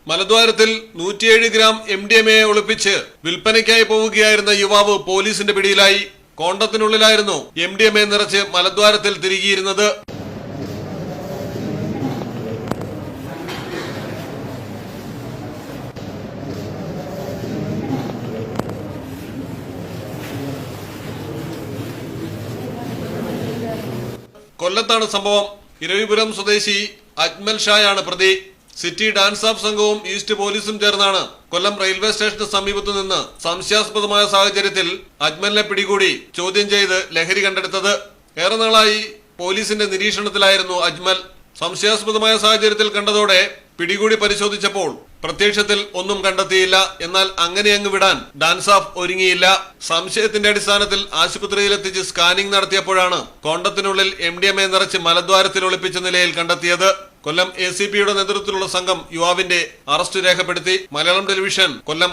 മലദ്വാരത്തിൽ 107 gram MDMA ഒളിപ്പിച്ച് വിൽപ്പനയ്ക്കായി പോവുകയായിരുന്ന യുവാവ് പോലീസിന്റെ പിടിയിലായി. കോണ്ടത്തിനുള്ളിലായിരുന്നു MDMA നിറച്ച് മലദ്വാരത്തിൽ തിരികിയിരുന്നത്. കൊല്ലത്താണ് സംഭവം. ഇരവിപുരം സ്വദേശി അജ്മൽ ഷായാണ് പ്രതി. സിറ്റി ഡാൻസ് ഓഫ് സംഘവും ഈസ്റ്റ് പോലീസും ചേർന്നാണ് കൊല്ലം റെയിൽവേ സ്റ്റേഷന് സമീപത്തു നിന്ന് സംശയാസ്പദമായ സാഹചര്യത്തിൽ അജ്മലിനെ പിടികൂടി ചോദ്യം ചെയ്ത് ലഹരി കണ്ടെടുത്തത്. ഏറെ നാളായി പോലീസിന്റെ നിരീക്ഷണത്തിലായിരുന്നു അജ്മൽ. സംശയാസ്പദമായ സാഹചര്യത്തിൽ കണ്ടതോടെ പിടികൂടി പരിശോധിച്ചപ്പോൾ പ്രത്യക്ഷത്തിൽ ഒന്നും കണ്ടെത്തിയില്ല. എന്നാൽ അങ്ങനെ അങ്ങ് വിടാൻ ഡാൻസ് ഓഫ് ഒരുങ്ങിയില്ല. സംശയത്തിന്റെ അടിസ്ഥാനത്തിൽ ആശുപത്രിയിലെത്തിച്ച് സ്കാനിംഗ് നടത്തിയപ്പോഴാണ് കോണ്ടത്തിനുള്ളിൽ MDMA നിറച്ച് മലദ്വാരത്തിൽ ഒളിപ്പിച്ച നിലയിൽ കണ്ടെത്തിയത്. കൊല്ലം ACPയുടെ നേതൃത്വത്തിലുള്ള സംഘം യുവാവിന്റെ അറസ്റ്റ് രേഖപ്പെടുത്തി. മലയാളം ടെലിവിഷൻ, കൊല്ലം.